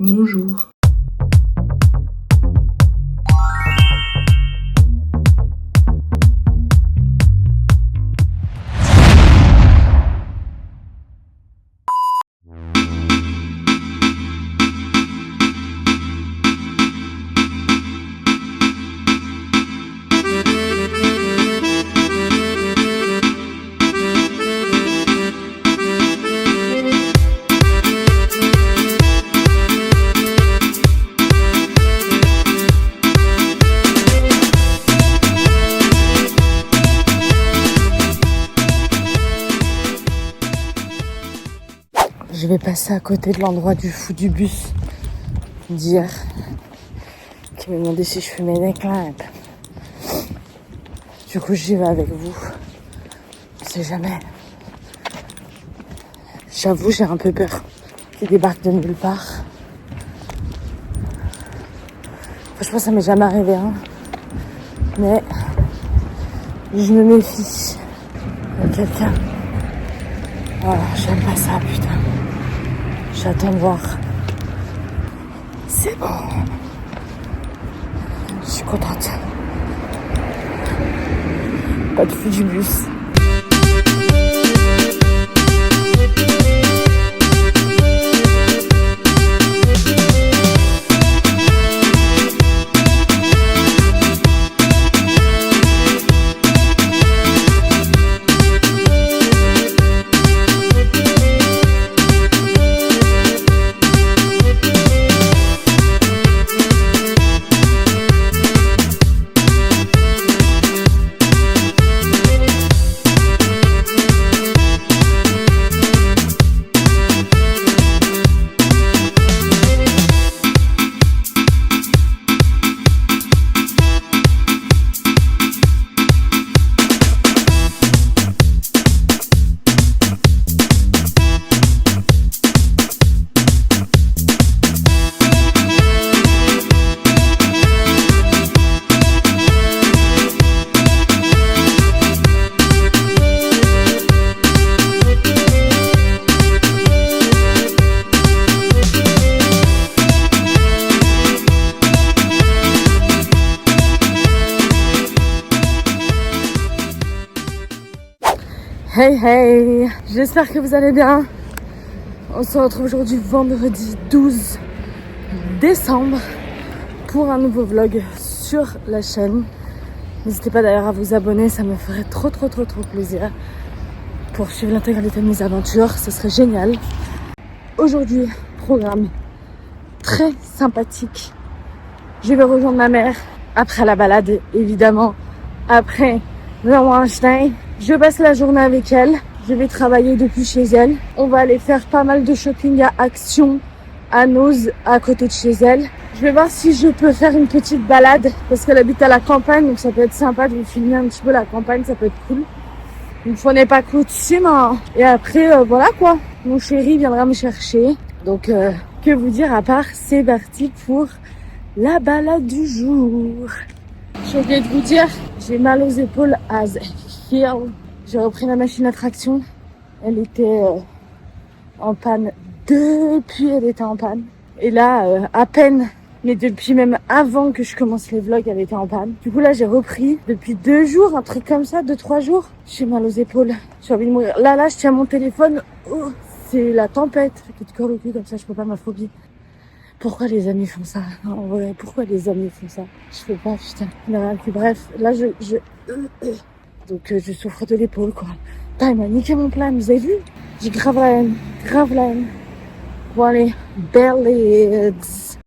Bonjour. Je vais passer à côté de l'endroit du fou du bus d'hier qui m'a demandé si je fumais des clopes. Du coup, j'y vais avec vous. On sait jamais. J'avoue, j'ai un peu peur qu'il débarque de nulle part. Franchement, ça m'est jamais arrivé, hein. Mais je me méfie de quelqu'un. Oh, j'aime pas ça, putain. J'attends de voir. C'est bon. Je suis contente. Pas de fou du bus. Hey hey, j'espère que vous allez bien. On se retrouve aujourd'hui vendredi 12 décembre pour un nouveau vlog sur la chaîne. N'hésitez pas d'ailleurs à vous abonner, ça me ferait trop plaisir pour suivre l'intégralité de mes aventures, ce serait génial. Aujourd'hui, programme très sympathique. Je vais rejoindre ma mère après la balade, évidemment, après le Weinstein. Je passe la journée avec elle. Je vais travailler depuis chez elle. On va aller faire pas mal de shopping à Action, à Noz, à côté de chez elle. Je vais voir si je peux faire une petite balade parce qu'elle habite à la campagne, donc ça peut être sympa de vous filmer un petit peu la campagne, ça peut être cool. Il faut n'est pas coutume. Hein. Et après, voilà quoi. Mon chéri viendra me chercher. Donc, que vous dire à part, c'est parti pour la balade du jour. J'ai oublié de vous dire, j'ai mal aux épaules as hell. J'ai repris la machine à traction. Elle était en panne depuis elle était en panne. Et là, à peine, mais depuis même avant que je commence les vlogs, elle était en panne. Du coup là, j'ai repris depuis 2 jours, un truc comme ça, 2-3 jours. J'ai mal aux épaules. J'ai envie de mourir. Là, je tiens mon téléphone. Oh, c'est la tempête qui te colle au cul comme ça, je peux pas, ma phobie. Pourquoi les amis font ça? En vrai, pourquoi les amis font ça? Je peux pas, putain. Non, puis bref, là, donc je souffre de l'épaule, quoi. Putain, il m'a niqué mon plan, vous avez vu? J'ai grave la haine, grave la haine. Bon allez, ballads.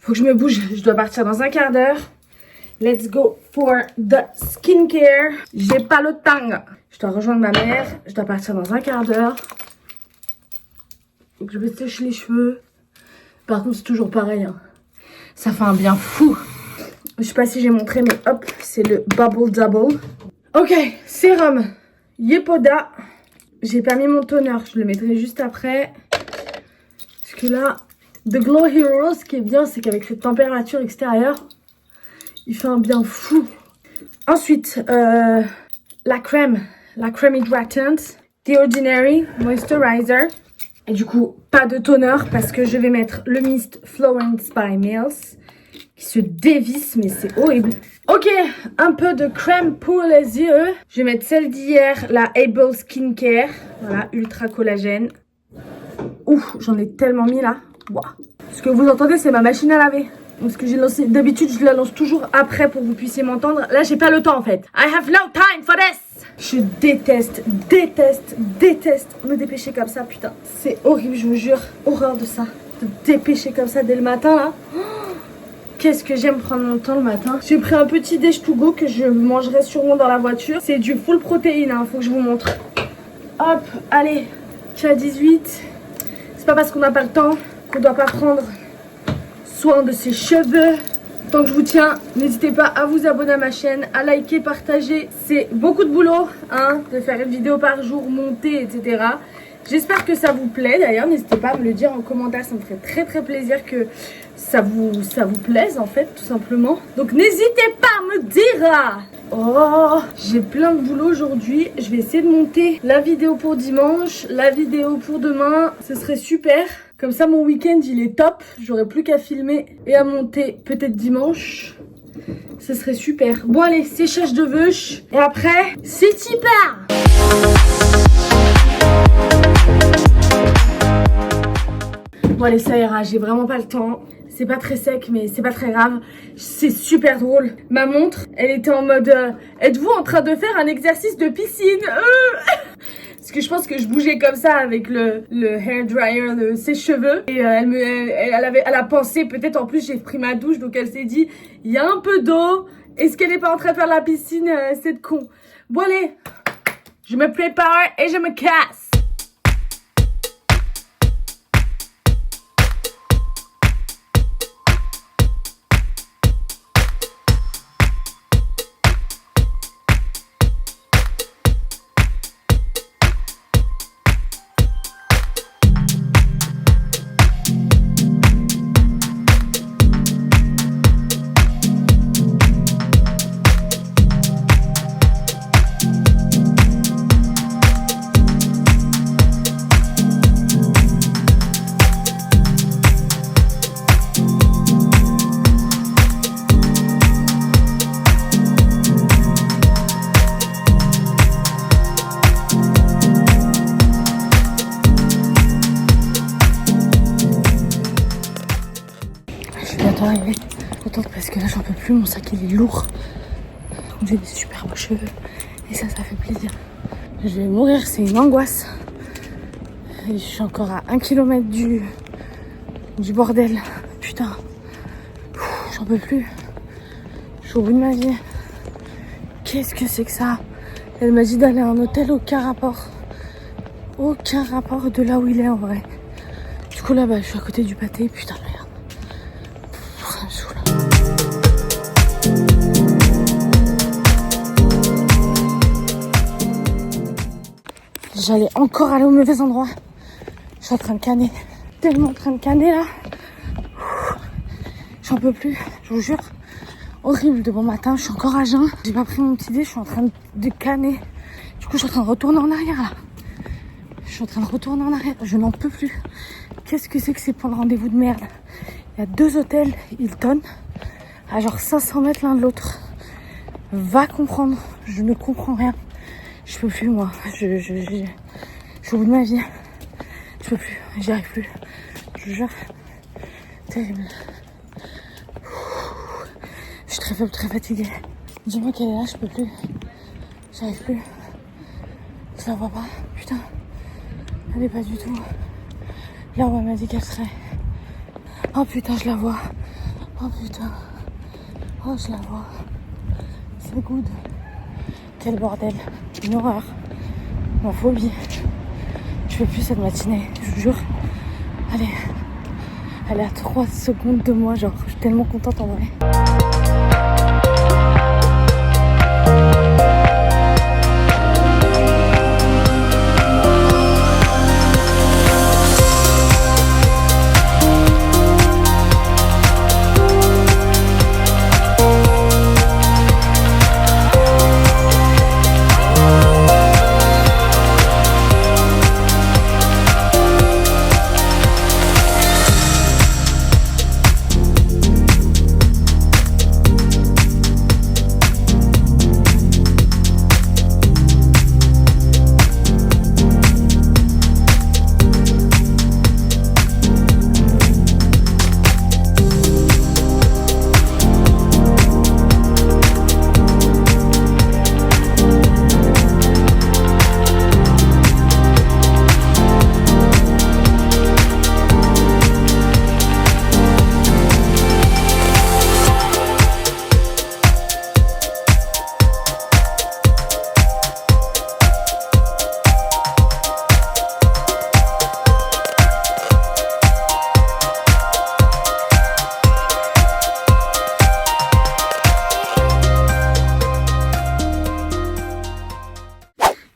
Faut que je me bouge, je dois partir dans un quart d'heure. Let's go for the skincare. J'ai pas le temps. Je dois rejoindre ma mère, je dois partir dans un quart d'heure. Donc je me sèche les cheveux. Par contre, c'est toujours pareil. Hein. Ça fait un bien fou. Je sais pas si j'ai montré, mais hop, c'est le Bubble Double. Ok, sérum Yepoda. J'ai pas mis mon toner, je le mettrai juste après. Parce que là, The Glow Hero, ce qui est bien, c'est qu'avec cette température extérieure, il fait un bien fou. Ensuite, la crème hydratante, The Ordinary Moisturizer. Et du coup, pas de toner parce que je vais mettre le mist Florence by Mills qui se dévisse, mais c'est horrible. Ok, un peu de crème pour les yeux. Je vais mettre celle d'hier, la Able Skincare. Voilà, ultra collagène. Ouf, j'en ai tellement mis là. Wow. Ce que vous entendez, c'est ma machine à laver. Parce que j'ai lancé, d'habitude, je la lance toujours après pour que vous puissiez m'entendre. Là, j'ai pas le temps en fait. I have no time for this. Je déteste me dépêcher comme ça, putain. C'est horrible, je vous jure. Horreur de ça. De dépêcher comme ça dès le matin là. Qu'est-ce que j'aime prendre mon temps le matin. J'ai pris un petit déj to go que je mangerai sûrement dans la voiture. C'est du full protéine, hein, faut que je vous montre. Hop, allez, tu as 18. C'est pas parce qu'on n'a pas le temps qu'on doit pas prendre soin de ses cheveux. Tant que je vous tiens, n'hésitez pas à vous abonner à ma chaîne, à liker, partager. C'est beaucoup de boulot, hein, de faire une vidéo par jour, monter, etc. J'espère que ça vous plaît d'ailleurs. N'hésitez pas à me le dire en commentaire. Ça me ferait très plaisir que ça vous plaise en fait, tout simplement. Donc n'hésitez pas à me dire. Oh, j'ai plein de boulot aujourd'hui. Je vais essayer de monter la vidéo pour dimanche, la vidéo pour demain. Ce serait super. Comme ça, mon week-end, il est top. J'aurai plus qu'à filmer et à monter peut-être dimanche. Ce serait super. Bon, allez, séchage de veuche. Et après, c'est super. Bon, allez, ça ira. J'ai vraiment pas le temps. C'est pas très sec, mais c'est pas très grave. C'est super drôle. Ma montre, elle était en mode êtes-vous en train de faire un exercice de piscine Parce que je pense que je bougeais comme ça avec le hair dryer de ses cheveux. Et elle a pensé, peut-être en plus j'ai pris ma douche, donc elle s'est dit, il y a un peu d'eau. Est-ce qu'elle n'est pas en train de faire la piscine, cette con? Bon allez, je me prépare et je me casse. Attends, parce que là j'en peux plus, mon sac il est lourd. J'ai des super beaux cheveux et ça fait plaisir. Je vais mourir, c'est une angoisse. Et je suis encore à 1 km du bordel. Putain, j'en peux plus. Je suis au bout de ma vie. Qu'est-ce que c'est que ça? Elle m'a dit d'aller à un hôtel, aucun rapport. Aucun rapport de là où il est en vrai. Du coup là, je suis à côté du pâté, putain de merde. Ça me saoule. J'allais encore aller au mauvais endroit. Je suis en train de canner. Tellement en train de canner là. J'en peux plus, je vous jure. Horrible de bon matin, je suis encore à jeun. J'ai pas pris mon petit dé, je suis en train de canner. Du coup, je suis en train de retourner en arrière là. Je suis en train de retourner en arrière. Je n'en peux plus. Qu'est-ce que c'est que ces points de rendez-vous de merde? Il y a 2 hôtels Hilton à genre 500 mètres l'un de l'autre. Va comprendre. Je ne comprends rien. Je peux plus moi. Je suis au bout de ma vie. Je peux plus. J'y arrive plus. Je vous jure. Terrible. Je suis très faible, très fatiguée. Dis-moi qu'elle est là, je peux plus. J'arrive plus. Je la vois pas. Putain. Elle est pas du tout là où elle m'a dit qu'elle serait. Oh putain, je la vois. Oh putain. Oh, je la vois. C'est good. Quel bordel. Une horreur. Ma phobie. Je fais plus cette matinée. Je vous jure. Allez, elle est à 3 secondes de moi, genre je suis tellement contente en vrai.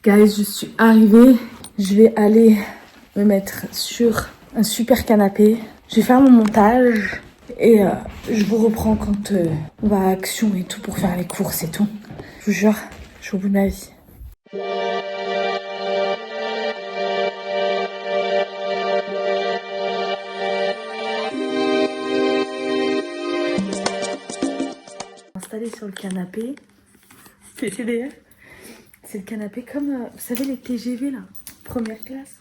Guys, je suis arrivée. Je vais aller me mettre sur un super canapé. Je vais faire mon montage et je vous reprends quand on va à Action et tout pour faire les courses et tout. Je vous jure, je suis au bout de ma vie. Installée sur le canapé. TTDF. C'est le canapé comme, vous savez, les TGV là, première classe.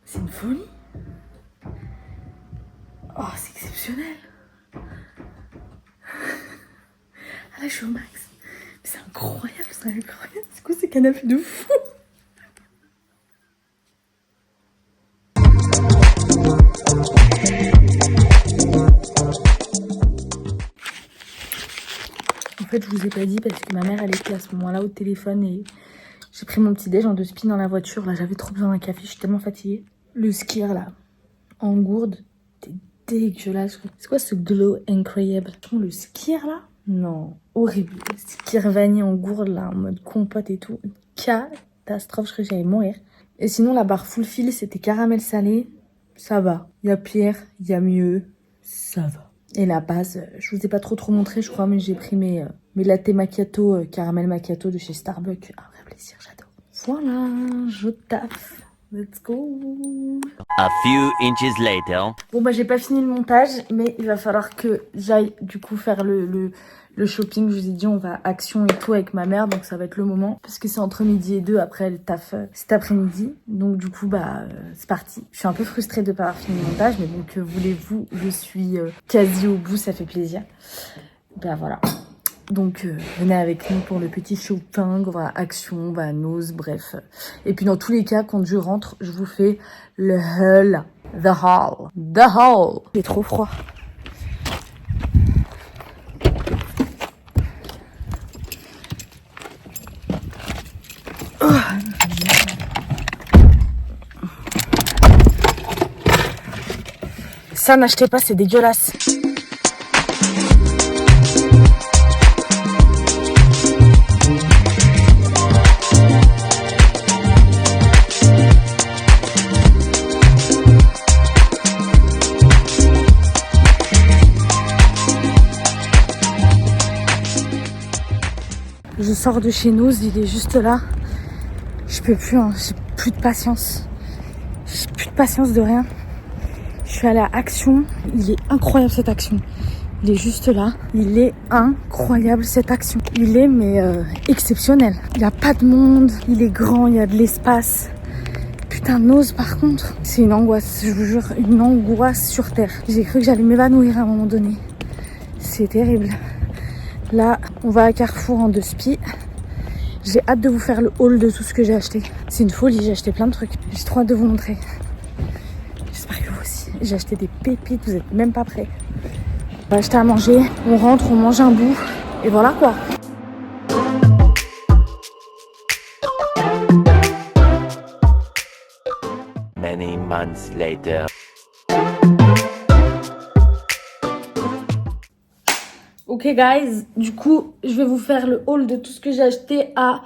C'est une folie. Oh, c'est exceptionnel. Ah là, je suis au max. Mais c'est incroyable, c'est incroyable. C'est quoi ces canapés de fou? En fait, je vous ai pas dit parce que ma mère, elle était à ce moment-là au téléphone et j'ai pris mon petit déj en 2 spins dans la voiture. Là, j'avais trop besoin d'un café, je suis tellement fatiguée. Le skier, là, en gourde, c'était dégueulasse. C'est quoi ce glow incroyable? Le skier, là? Non, horrible. Le skier vanille en gourde, là, en mode compote et tout. Catastrophe, je croyais que j'allais mourir. Et sinon, la barre full fil, c'était caramel salé. Ça va. Il y a pire, il y a mieux. Ça va. Et la base, je vous ai pas trop montré, je crois, mais j'ai pris mes latte macchiato, caramel macchiato de chez Starbucks. Un vrai plaisir, j'adore. Voilà, je taffe. Let's go. A few inches later. Bon bah j'ai pas fini le montage, mais il va falloir que j'aille du coup faire le shopping. Je vous ai dit on va à Action et tout avec ma mère, donc ça va être le moment. Parce que c'est entre midi et 2, après elle taffe cet après-midi. Donc du coup bah c'est parti. Je suis un peu frustrée de pas avoir fini le montage, mais bon que voulez-vous, je suis quasi au bout, ça fait plaisir. Bah voilà. Donc venez avec nous pour le petit shopping, on va à Action, on va à Noz, bref. Et puis dans tous les cas, quand je rentre, je vous fais le haul. The haul. The haul. Il est trop froid. Ça, n'achetez pas, c'est dégueulasse. Je sors de chez nous, il est juste là. Je peux plus, hein. J'ai plus de patience. J'ai plus de patience de rien. Je suis allée à Action. Il est incroyable cette Action. Il est juste là. Il est incroyable cette Action. Il est mais exceptionnel. Il n'y a pas de monde. Il est grand, il y a de l'espace. Putain, Noz par contre, c'est une angoisse. Je vous jure, une angoisse sur terre. J'ai cru que j'allais m'évanouir à un moment donné. C'est terrible. Là, on va à Carrefour en 2 spies. J'ai hâte de vous faire le haul de tout ce que j'ai acheté. C'est une folie, j'ai acheté plein de trucs. J'ai trop hâte de vous montrer. J'espère que vous aussi. J'ai acheté des pépites, vous êtes même pas prêts. On va acheter à manger, on rentre, on mange un bout. Et voilà quoi. months later. Ok guys, du coup, je vais vous faire le haul de tout ce que j'ai acheté à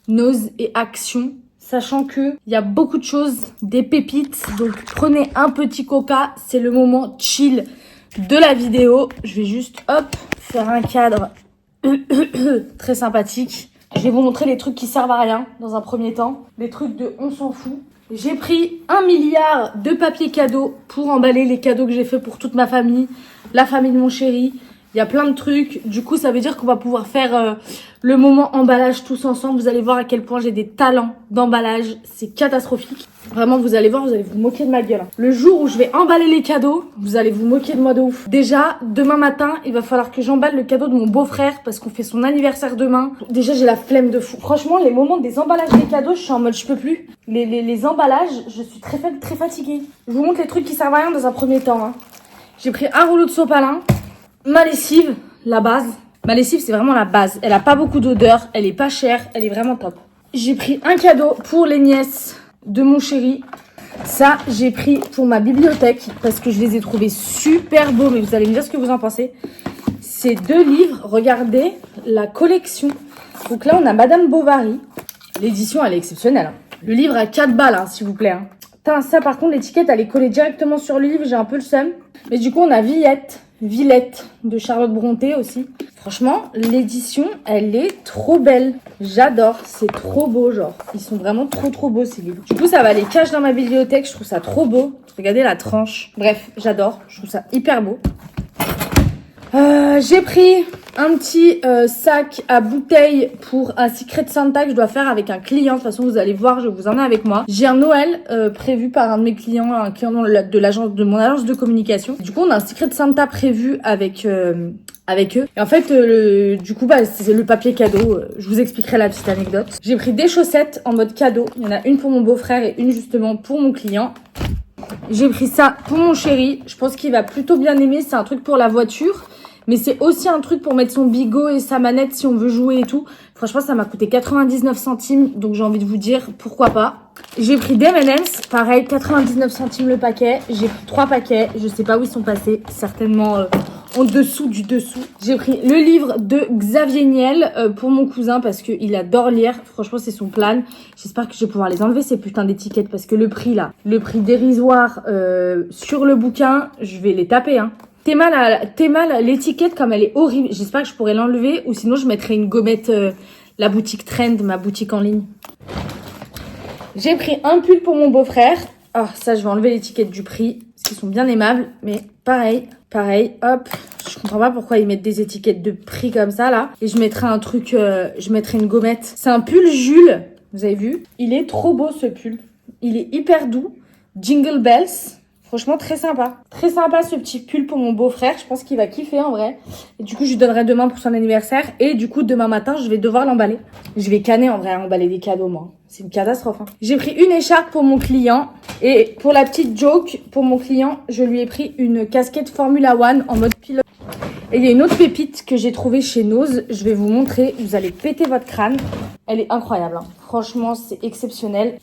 Noz et Action. Sachant que il y a beaucoup de choses, des pépites. Donc prenez un petit coca, c'est le moment chill de la vidéo. Je vais juste, hop, faire un cadre très sympathique. Je vais vous montrer les trucs qui servent à rien dans un premier temps. Les trucs de on s'en fout. J'ai pris 1 milliard de papier cadeau pour emballer les cadeaux que j'ai fait pour toute ma famille, la famille de mon chéri. Il y a plein de trucs. Du coup, ça veut dire qu'on va pouvoir faire le moment emballage tous ensemble. Vous allez voir à quel point j'ai des talents d'emballage. C'est catastrophique. Vraiment, vous allez voir, vous allez vous moquer de ma gueule. Le jour où je vais emballer les cadeaux, vous allez vous moquer de moi de ouf. Déjà, demain matin, il va falloir que j'emballe le cadeau de mon beau-frère parce qu'on fait son anniversaire demain. Déjà, j'ai la flemme de fou. Franchement, les moments des emballages des cadeaux, je suis en mode je peux plus. Les emballages, je suis très fatiguée. Je vous montre les trucs qui servent à rien dans un premier temps. Hein. J'ai pris un rouleau de sopalin. Ma lessive, la base. Ma lessive, c'est vraiment la base. Elle a pas beaucoup d'odeur, elle est pas chère, elle est vraiment top. J'ai pris un cadeau pour les nièces de mon chéri. Ça, j'ai pris pour ma bibliothèque parce que je les ai trouvés super beaux. Mais vous allez me dire ce que vous en pensez. C'est 2 livres. Regardez la collection. Donc là, on a Madame Bovary. L'édition, elle est exceptionnelle. Hein. Le livre à 4 balles, hein, s'il vous plaît. Hein. Putain, ça, par contre, l'étiquette, elle est collée directement sur le livre. J'ai un peu le seum. Mais du coup, on a Villette de Charlotte Brontë aussi. Franchement, l'édition, elle est trop belle. J'adore, c'est trop beau, genre. Ils sont vraiment trop beaux, ces livres. Du coup, ça va les cacher dans ma bibliothèque. Je trouve ça trop beau. Regardez la tranche. Bref, j'adore. Je trouve ça hyper beau. J'ai pris un petit sac à bouteilles pour un Secret Santa que je dois faire avec un client. De toute façon, vous allez voir, je vous emmène avec moi. J'ai un Noël prévu par un de mes clients, un client de mon agence de communication. Du coup, on a un Secret Santa prévu avec eux. Et en fait, du coup, c'est le papier cadeau. Je vous expliquerai la petite anecdote. J'ai pris des chaussettes en mode cadeau. Il y en a une pour mon beau-frère et une justement pour mon client. J'ai pris ça pour mon chéri. Je pense qu'il va plutôt bien aimer. C'est un truc pour la voiture. Mais c'est aussi un truc pour mettre son bigot et sa manette si on veut jouer et tout. Franchement, ça m'a coûté 99 centimes. Donc, j'ai envie de vous dire, pourquoi pas. J'ai pris des M&M's. Pareil, 99 centimes le paquet. J'ai pris 3 paquets. Je sais pas où ils sont passés. Certainement en dessous du dessous. J'ai pris le livre de Xavier Niel pour mon cousin parce qu'il adore lire. Franchement, c'est son plan. J'espère que je vais pouvoir les enlever, ces putains d'étiquettes. Parce que le prix, là, le prix dérisoire sur le bouquin, je vais les taper, hein. Théma, l'étiquette, comme elle est horrible. J'espère que je pourrai l'enlever ou sinon je mettrai une gommette, la boutique Trend, ma boutique en ligne. J'ai pris un pull pour mon beau-frère. Ah, ça, je vais enlever l'étiquette du prix parce qu'ils sont bien aimables. Mais pareil, hop. Je comprends pas pourquoi ils mettent des étiquettes de prix comme ça, là. Et je mettrai un truc, je mettrai une gommette. C'est un pull Jules, vous avez vu? Il est trop beau, ce pull. Il est hyper doux. Jingle Bells. Franchement, très sympa. Très sympa ce petit pull pour mon beau-frère. Je pense qu'il va kiffer en vrai. Et du coup, je lui donnerai demain pour son anniversaire. Et du coup, demain matin, je vais devoir l'emballer. Je vais canner en vrai à emballer des cadeaux, moi. C'est une catastrophe. Hein. J'ai pris une écharpe pour mon client. Et pour la petite joke, pour mon client, je lui ai pris une casquette Formula One en mode pilote. Et il y a une autre pépite que j'ai trouvée chez Noz. Je vais vous montrer. Vous allez péter votre crâne. Elle est incroyable. Hein. Franchement, c'est exceptionnel.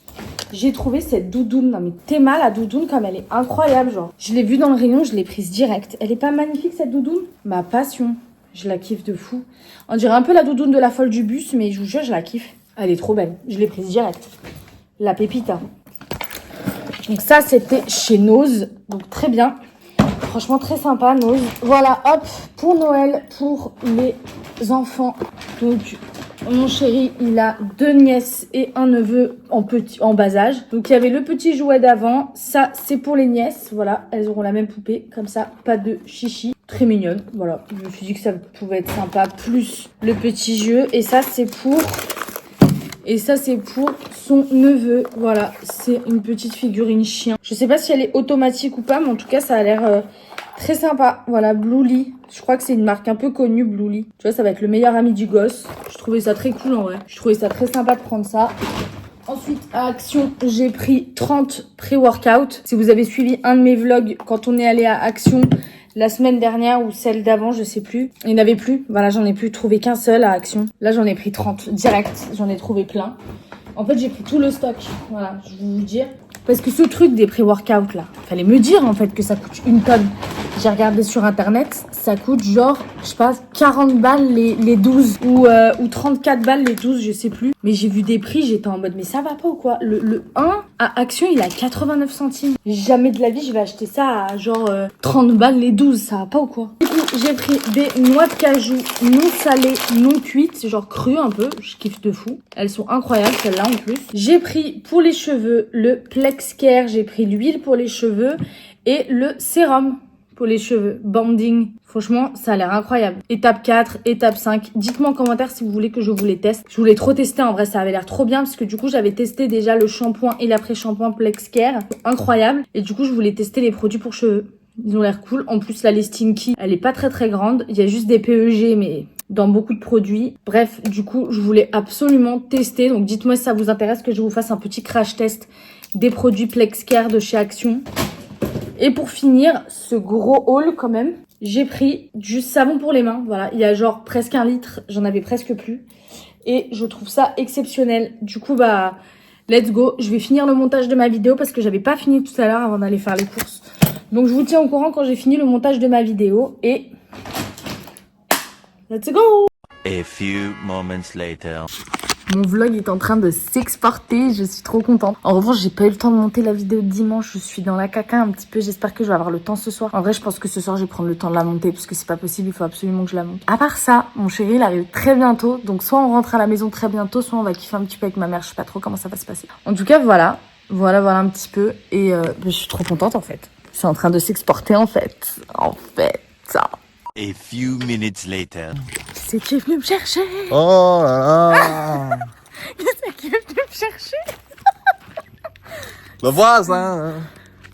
J'ai trouvé cette doudoune. Non mais Théma, la doudoune, comme elle est incroyable, genre. Je l'ai vue dans le rayon, je l'ai prise direct. Elle est pas magnifique, cette doudoune? Ma passion. Je la kiffe de fou. On dirait un peu la doudoune de la folle du bus, mais je vous jure, je la kiffe. Elle est trop belle. Je l'ai prise direct. La pépite. Hein. Donc ça, c'était chez Noz. Donc très bien. Franchement, très sympa, Noz. Voilà, hop, pour Noël, pour les enfants. Donc... mon chéri, il a 2 nièces et un neveu en bas âge. Donc, il y avait le petit jouet d'avant. Ça, c'est pour les nièces. Voilà, elles auront la même poupée. Comme ça, pas de chichi. Très mignonne. Voilà, je me suis dit que ça pouvait être sympa. Plus le petit jeu. Et ça, c'est pour son neveu. Voilà, c'est une petite figurine chien. Je sais pas si elle est automatique ou pas, mais en tout cas, ça a l'air... très sympa. Voilà, Bluely. Je crois que c'est une marque un peu connue, Bluely. Tu vois, ça va être le meilleur ami du gosse. Je trouvais ça très cool en vrai. Je trouvais ça très sympa de prendre ça. Ensuite, à Action, j'ai pris 30 pré-workout. Si vous avez suivi un de mes vlogs, quand on est allé à Action la semaine dernière ou celle d'avant, je sais plus. Il n'y en avait plus. Voilà, j'en ai plus trouvé qu'un seul à Action. Là, j'en ai pris 30 direct. J'en ai trouvé plein. En fait, j'ai pris tout le stock. Voilà, je vais vous dire. Parce que ce truc des pré-workout là, fallait me dire en fait que ça coûte une tonne. J'ai regardé sur internet, ça coûte genre, je sais pas, 40 balles les 12 ou 34 balles les 12, je sais plus. Mais j'ai vu des prix, j'étais en mode mais ça va pas ou quoi? Le 1 à Action, il est à 89 centimes. Jamais de la vie je vais acheter ça à genre 30 balles les 12, ça va pas ou quoi? Du coup, j'ai pris des noix de cajou non salées, non cuites, genre crues un peu, je kiffe de fou. Elles sont incroyables celles-là en plus. J'ai pris pour les cheveux le Plex Care, j'ai pris l'huile pour les cheveux et le sérum pour les cheveux, banding. Franchement, ça a l'air incroyable. Étape 4, étape 5. Dites-moi en commentaire si vous voulez que je vous les teste. Je voulais trop tester, en vrai, ça avait l'air trop bien parce que du coup, j'avais testé déjà le shampoing et l'après-shampoing Plex Care. Incroyable. Et du coup, je voulais tester les produits pour cheveux. Ils ont l'air cool. En plus, la Lestinky, elle est pas très grande. Il y a juste des PEG, mais dans beaucoup de produits. Bref, du coup, je voulais absolument tester. Donc, dites-moi si ça vous intéresse que je vous fasse un petit crash test des produits Plex Care de chez Action. Et pour finir, ce gros haul quand même, j'ai pris du savon pour les mains. Voilà, il y a genre presque 1 litre, j'en avais presque plus. Et je trouve ça exceptionnel. Du coup, bah, let's go. Je vais finir le montage de ma vidéo parce que j'avais pas fini tout à l'heure avant d'aller faire les courses. Donc je vous tiens au courant quand j'ai fini le montage de ma vidéo. Et let's go! A few moments later. Mon vlog est en train de s'exporter, je suis trop contente. En revanche, j'ai pas eu le temps de monter la vidéo de dimanche, je suis dans la caca un petit peu, j'espère que je vais avoir le temps ce soir. En vrai, je pense que ce soir, je vais prendre le temps de la monter parce que c'est pas possible, il faut absolument que je la monte. À part ça, mon chéri, il arrive très bientôt, donc soit on rentre à la maison très bientôt, soit on va kiffer un petit peu avec ma mère, je sais pas trop comment ça va se passer. En tout cas, voilà un petit peu, et je suis trop contente en fait. C'est en train de s'exporter en fait. Ça. A few minutes later. C'est qui est venu me chercher? Oh là là. C'est qui est venu me chercher? Le voisin.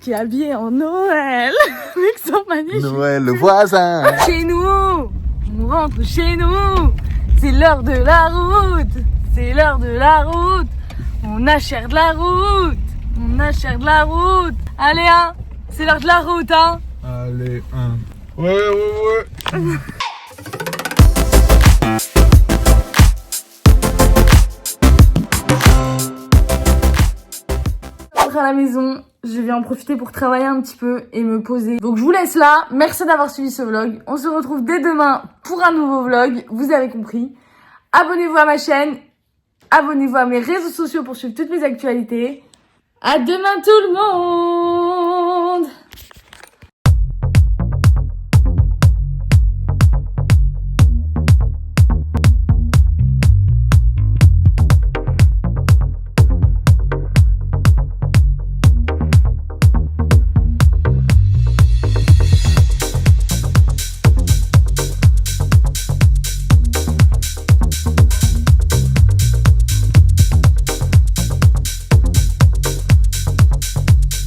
Qui est habillé en Noël. Avec son magnifique. Noël, le voisin. Chez nous, on rentre chez nous. C'est l'heure de la route. C'est l'heure de la route. On achète de la route. On achète de la route. Allez, hein. C'est l'heure de la route, hein. Allez, un. Ouais. À la maison, je vais en profiter pour travailler un petit peu et me poser. Donc je vous laisse là, merci d'avoir suivi ce vlog. On se retrouve dès demain pour un nouveau vlog, vous avez compris. Abonnez-vous à ma chaîne, abonnez-vous à mes réseaux sociaux pour suivre toutes mes actualités. À demain tout le monde!